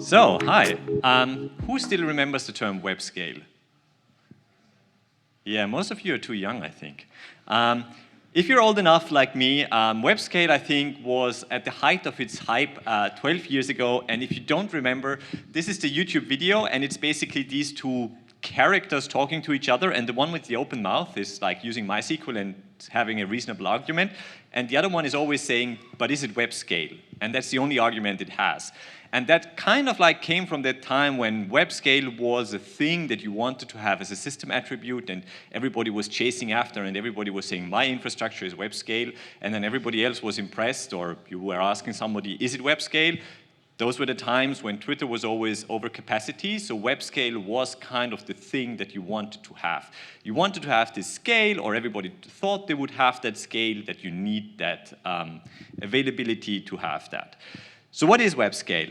So, hi. Who still remembers the term web scale? Yeah, most of you are too young, I think. If you're old enough like me, web scale, I think, was at the height of its hype 12 years ago. And if you don't remember, this is the YouTube video, and it's basically these two characters talking to each other, and the one with the open mouth is like using MySQL and having a reasonable argument, and the other one is always saying, but is it web scale? And that's the only argument it has. And that kind of like came from that time when web scale was a thing that you wanted to have as a system attribute, and everybody was chasing after, and everybody was saying, my infrastructure is web scale, and then everybody else was impressed, or you were asking somebody, is it web scale? Those were the times when Twitter was always over capacity, so web scale was kind of the thing that you wanted to have. You wanted to have this scale, or everybody thought they would have that scale, that you need that availability to have that. So what is web scale?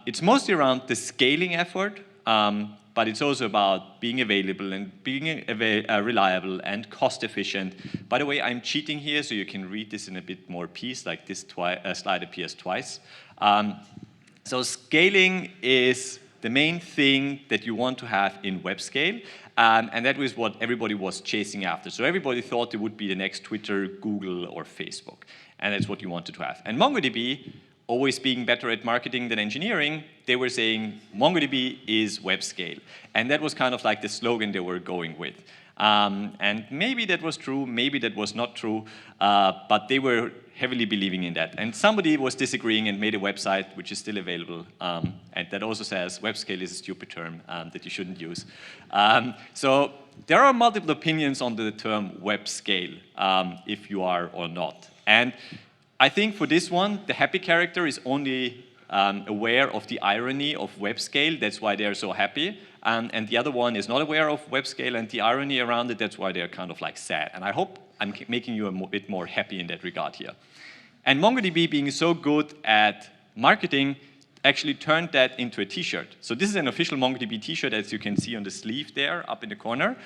It's mostly around the scaling effort, but it's also about being available and being reliable and cost efficient. By the way, I'm cheating here, so you can read this in a bit more piece, like this slide appears twice. So scaling is the main thing that you want to have in web scale, and that was what everybody was chasing after. So everybody thought it would be the next Twitter, Google, or Facebook, and that's what you wanted to have. And MongoDB, always being better at marketing than engineering, they were saying MongoDB is web scale, and that was kind of like the slogan they were going with. And maybe that was true, maybe that was not true, but they were heavily believing in that. And somebody was disagreeing and made a website which is still available, and that also says web scale is a stupid term that you shouldn't use. So there are multiple opinions on the term web scale, if you are or not. And I think for this one, the happy character is only aware of the irony of web scale, that's why they're so happy. And the other one is not aware of web scale and the irony around it, that's why they're kind of like sad. And I hope I'm making you a bit more happy in that regard here. And MongoDB being so good at marketing actually turned that into a t-shirt. So this is an official MongoDB t-shirt, as you can see on the sleeve there up in the corner.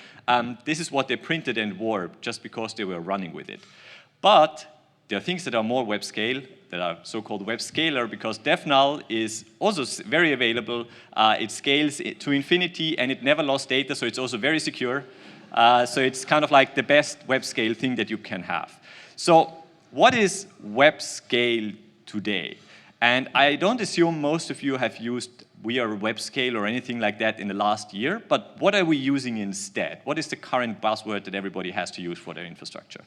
This is what they printed and wore just because they were running with it. But there are things that are more web scale, that are so-called web scaler, because DevNull is also very available. It scales to infinity, and it never lost data, so it's also very secure. So it's kind of like the best web scale thing that you can have. So what is web scale today? And I don't assume most of you have used web scale or anything like that in the last year, but what are we using instead? What is the current buzzword that everybody has to use for their infrastructure?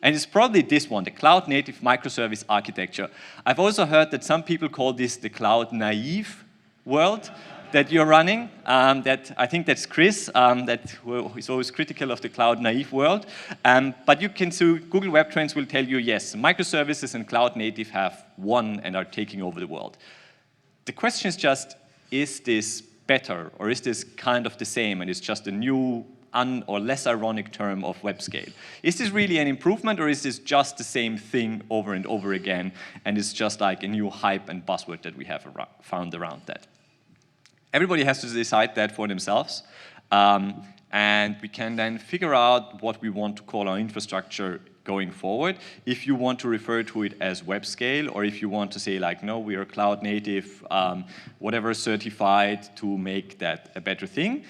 And it's probably this one, the cloud-native microservice architecture. I've also heard that some people call this the cloud-naive world that you're running. I think that's Chris, that is always critical of the cloud-naive world. But you can see Google Web Trends will tell you, yes, microservices and cloud-native have won and are taking over the world. The question is just, is this better, or is this kind of the same, and it's just a new or less ironic term of web scale? Is this really an improvement, or is this just the same thing over and over again, and it's just like a new hype and buzzword that we have found around that? Everybody has to decide that for themselves, and we can then figure out what we want to call our infrastructure going forward, if you want to refer to it as web scale, or if you want to say like, no, we are cloud native, whatever certified to make that a better thing.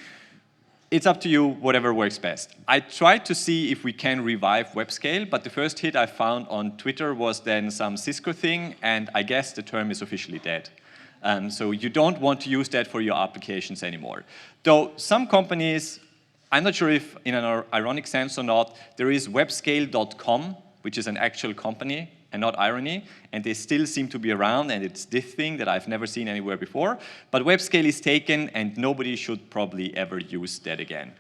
It's up to you, whatever works best. I tried to see if we can revive web scale, but the first hit I found on Twitter was then some Cisco thing, and I guess the term is officially dead. So you don't want to use that for your applications anymore. Though some companies, I'm not sure if in an ironic sense or not, there is webscale.com, which is an actual company and not irony, and they still seem to be around, and it's this thing that I've never seen anywhere before. But web scale is taken, and nobody should probably ever use that again.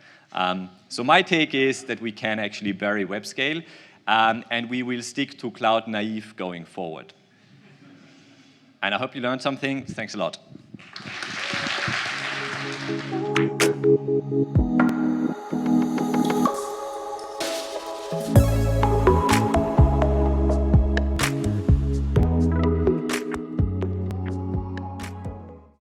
So my take is that we can actually bury web scale, and we will stick to cloud naive going forward. And I hope you learned something. Thanks a lot.